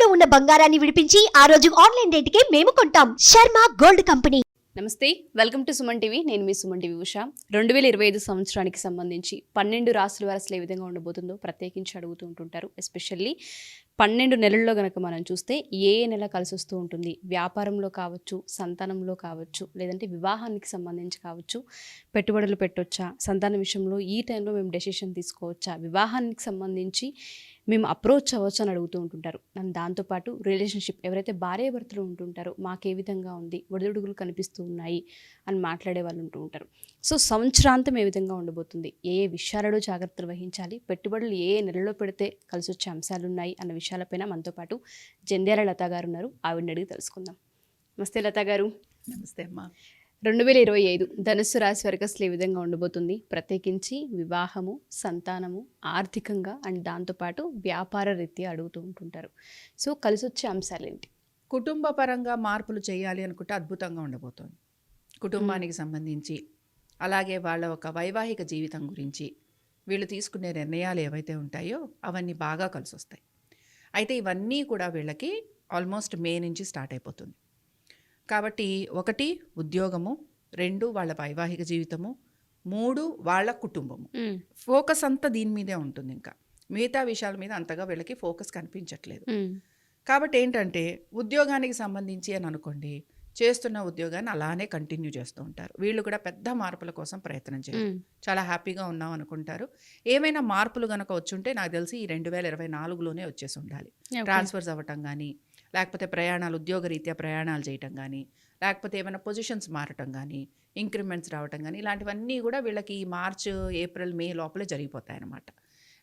ఇంట్లో ఉన్న బంగారాన్ని విడిపించి ఆ రోజు ఆన్లైన్ రేటుకే మేము కొంటాం. Sharma gold company. నమస్తే, వెల్కమ్ టు సుమన్ టీవీ. నేను మీ సుమన్ టీవీ ఉష. 2025 సంవత్సరానికి సంబంధించి 12 రాశుల వారు అసలు ఏ విధంగా ఉండబోతుందో ప్రత్యేకించి అడుగుతూ ఉంటుంటారు. ఎస్పెషల్లీ 12 నెలల్లో కనుక మనం చూస్తే ఏ నెల కలిసి వస్తూ ఉంటుంది, వ్యాపారంలో కావచ్చు, సంతానంలో కావచ్చు, లేదంటే వివాహానికి సంబంధించి కావచ్చు, పెట్టుబడులు పెట్టొచ్చా, సంతానం విషయంలో ఈ టైంలో మేము డెసిషన్ తీసుకోవచ్చా, వివాహానికి సంబంధించి మేము అప్రోచ్ అవ్వచ్చు అని అడుగుతూ ఉంటుంటారు. అండ్ దాంతోపాటు రిలేషన్షిప్ ఎవరైతే భార్యాభర్తలు ఉంటుంటారో మాకు ఏ విధంగా ఉంది, ఒడిదుడుగులు కనిపిస్తూ ఉన్నాయి అని మాట్లాడే వాళ్ళు ఉంటూ ఉంటారు. సో సంవత్సరాంతం ఏ విధంగా ఉండబోతుంది, ఏ విషయాలలో జాగ్రత్తలు వహించాలి, పెట్టుబడులు ఏ నెలలో పెడితే కలిసి వచ్చే అంశాలు ఉన్నాయి అన్న విషయాలపైన మనతో పాటు జంధ్యాల లత గారు ఉన్నారు. ఆవిడని అడిగి తెలుసుకుందాం. నమస్తే లత గారు. నమస్తే అమ్మా. 2025 ధనుస్సు రాశి వారికి అసలు ఏ విధంగా ఉండబోతుంది, ప్రత్యేకించి వివాహము, సంతానము, ఆర్థికంగా అండ్ దాంతోపాటు వ్యాపార రీత్యా అడుగుతూ ఉంటుంటారు. సో కలిసి వచ్చే అంశాలు ఏంటి? కుటుంబ పరంగా మార్పులు చేయాలి అనుకుంటే అద్భుతంగా ఉండబోతోంది. కుటుంబానికి సంబంధించి, అలాగే వాళ్ళ ఒక వైవాహిక జీవితం గురించి వీళ్ళు తీసుకునే నిర్ణయాలు ఏవైతే ఉంటాయో అవన్నీ బాగా కలిసి వస్తాయి. అయితే ఇవన్నీ కూడా వీళ్ళకి ఆల్మోస్ట్ మే నుంచి స్టార్ట్ అయిపోతుంది. కాబట్టి 1 ఉద్యోగము, 2 వాళ్ళ వైవాహిక జీవితము, 3 వాళ్ళ కుటుంబము. ఫోకస్ అంతా దీని మీదే ఉంటుంది. ఇంకా మిగతా విషయాల మీద అంతగా వీళ్ళకి ఫోకస్ కనిపించట్లేదు. కాబట్టి ఏంటంటే ఉద్యోగానికి సంబంధించి అని అనుకోండి, చేస్తున్న ఉద్యోగాన్ని అలానే కంటిన్యూ చేస్తూ ఉంటారు. వీళ్ళు కూడా పెద్ద మార్పుల కోసం ప్రయత్నం చేయరు. చాలా హ్యాపీగా ఉన్నాం అనుకుంటారు. ఏమైనా మార్పులు కనుక వచ్చుంటే నాకు తెలిసి ఈ 2024లోనే వచ్చేసి ఉండాలి. ట్రాన్స్ఫర్స్ అవ్వటం కానీ, లేకపోతే ప్రయాణాలు, ఉద్యోగరీత్యా ప్రయాణాలు చేయటం కానీ, లేకపోతే ఏమైనా పొజిషన్స్ మారటం కానీ, ఇంక్రిమెంట్స్ రావటం కానీ, ఇలాంటివన్నీ కూడా వీళ్ళకి ఈ మార్చ్, ఏప్రిల్, మే లోపలే జరిగిపోతాయి అన్నమాట.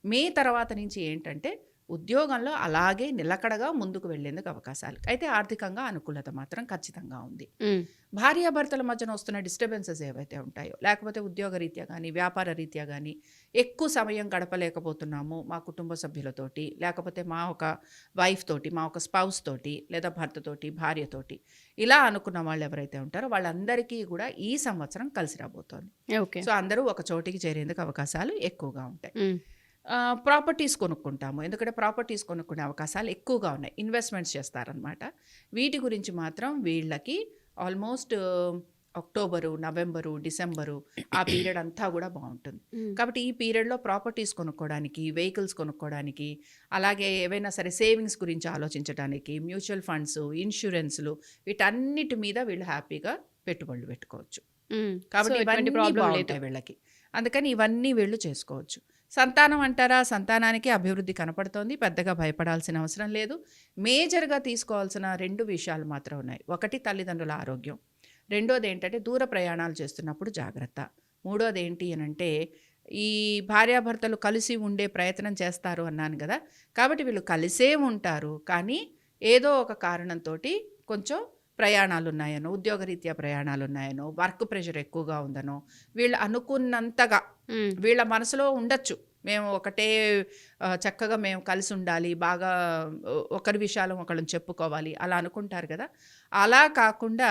మే తర్వాత నుంచి ఏంటంటే ఉద్యోగంలో అలాగే నిలకడగా ముందుకు వెళ్లేందుకు అవకాశాలు. అయితే ఆర్థికంగా అనుకూలత మాత్రం ఖచ్చితంగా ఉంది. భార్యాభర్తల మధ్యన వస్తున్న డిస్టర్బెన్సెస్ ఏవైతే ఉంటాయో, లేకపోతే ఉద్యోగ రీత్యా కానీ, వ్యాపార రీత్యా కానీ ఎక్కువ సమయం గడపలేకపోతున్నాము మా కుటుంబ సభ్యులతోటి, లేకపోతే మా ఒక వైఫ్ తోటి, మా ఒక స్పౌస్ తోటి, లేదా భర్తతోటి, భార్యతోటి, ఇలా అనుకున్న వాళ్ళు ఎవరైతే ఉంటారో వాళ్ళందరికీ కూడా ఈ సంవత్సరం కలిసి రాబోతోంది. సో అందరూ ఒక చోటికి చేరేందుకు అవకాశాలు ఎక్కువగా ఉంటాయి. ప్రాపర్టీస్ కొనుక్కుంటాము, ఎందుకంటే ప్రాపర్టీస్ కొనుక్కునే అవకాశాలు ఎక్కువగా ఉన్నాయి. ఇన్వెస్ట్మెంట్స్ చేస్తారనమాట. వీటి గురించి మాత్రం వీళ్ళకి ఆల్మోస్ట్ అక్టోబరు, నవంబరు, డిసెంబరు ఆ పీరియడ్ అంతా కూడా బాగుంటుంది. కాబట్టి ఈ పీరియడ్లో ప్రాపర్టీస్ కొనుక్కోవడానికి, వెహికల్స్ కొనుక్కోవడానికి, అలాగే ఏవైనా సరే సేవింగ్స్ గురించి ఆలోచించడానికి, మ్యూచువల్ ఫండ్స్, ఇన్సూరెన్స్లు, వీటన్నిటి మీద వీళ్ళు హ్యాపీగా పెట్టుబడులు పెట్టుకోవచ్చు. కాబట్టి ఇవన్నీ బాగుంటాయి వీళ్ళకి. అందుకని ఇవన్నీ వీళ్ళు చేసుకోవచ్చు. సంతానం అంటారా, సంతానానికి అభివృద్ధి కనపడుతోంది. పెద్దగా భయపడాల్సిన అవసరం లేదు. మేజర్గా తీసుకోవాల్సిన 2 విషయాలు మాత్రం ఉన్నాయి. 1 తల్లిదండ్రుల ఆరోగ్యం, 2వది ఏంటంటే దూర ప్రయాణాలు చేస్తున్నప్పుడు జాగ్రత్త, 3వది ఏంటి అని అంటే ఈ భార్యాభర్తలు కలిసి ఉండే ప్రయత్నం చేస్తారు అన్నాను కదా. కాబట్టి వీళ్ళు కలిసే ఉంటారు, కానీ ఏదో ఒక కారణంతో కొంచెం ప్రయాణాలు ఉన్నాయనో, ఉద్యోగరీత్యా ప్రయాణాలు ఉన్నాయనో, వర్క్ ప్రెషర్ ఎక్కువగా ఉందనో, వీళ్ళు అనుకున్నంతగా వీళ్ళ మనసులో ఉండొచ్చు మేము ఒకటే చక్కగా మేము కలిసి ఉండాలి, బాగా ఒకరి విషయాలు ఒకళ్ళని చెప్పుకోవాలి, అలా అనుకుంటారు కదా. అలా కాకుండా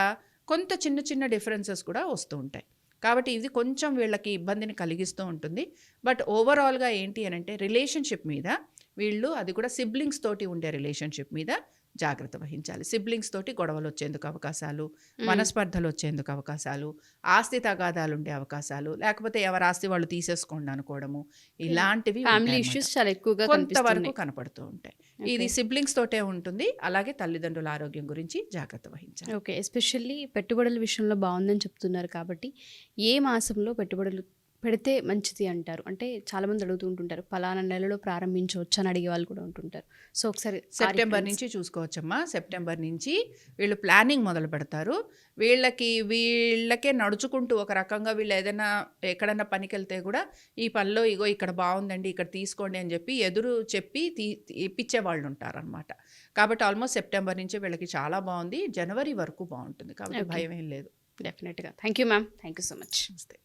కొంత చిన్న చిన్న డిఫరెన్సెస్ కూడా వస్తూ ఉంటాయి. కాబట్టి ఇది కొంచెం వీళ్ళకి ఇబ్బందిని కలిగిస్తూ ఉంటుంది. బట్ ఓవరాల్గా ఏంటి అని అంటే రిలేషన్షిప్ మీద వీళ్ళు, అది కూడా సిబ్లింగ్స్ తోటి ఉండే రిలేషన్షిప్ మీద జాగ్రత్త వహించాలి. సిబ్లింగ్స్ తోటి గొడవలు వచ్చేందుకు అవకాశాలు, మనస్పర్ధలు వచ్చేందుకు అవకాశాలు, ఆస్తి తగాదాలు ఉండే అవకాశాలు, లేకపోతే ఎవరి ఆస్తి వాళ్ళు తీసేసుకోండి అనుకోవడము, ఇలాంటివి ఫ్యామిలీ ఇష్యూస్ చాలా ఎక్కువగా కొంతవరకు కనపడుతూ ఉంటాయి. ఇది సిబ్లింగ్స్ తోటే ఉంటుంది. అలాగే తల్లిదండ్రుల ఆరోగ్యం గురించి జాగ్రత్త వహించాలి. ఓకే, ఎస్పెషల్లీ పెట్టుబడుల విషయంలో బాగుందని చెప్తున్నారు. కాబట్టి ఏ మాసంలో పెట్టుబడులు పెడితే మంచిది అంటారు? అంటే చాలామంది అడుగుతూ ఉంటుంటారు, పలానా నెలలో ప్రారంభించవచ్చు అని అడిగే వాళ్ళు కూడా ఉంటుంటారు. సో ఒకసారి సెప్టెంబర్ నుంచి చూసుకోవచ్చమ్మా. సెప్టెంబర్ నుంచి వీళ్ళు ప్లానింగ్ మొదలు పెడతారు. వీళ్ళకే నడుచుకుంటూ ఒక రకంగా వీళ్ళు ఏదైనా ఎక్కడన్నా పనికి వెళ్తే కూడా ఈ పనిలో ఇగో ఇక్కడ బాగుందండి, ఇక్కడ తీసుకోండి అని చెప్పి ఎదురు చెప్పి ఇప్పించే వాళ్ళు ఉంటారనమాట. కాబట్టి ఆల్మోస్ట్ సెప్టెంబర్ నుంచి వీళ్ళకి చాలా బాగుంది. జనవరి వరకు బాగుంటుంది. కాబట్టి భయం ఏం లేదు. డెఫినెట్గా. Thank you ma'am. Thank you so much. నమస్తే.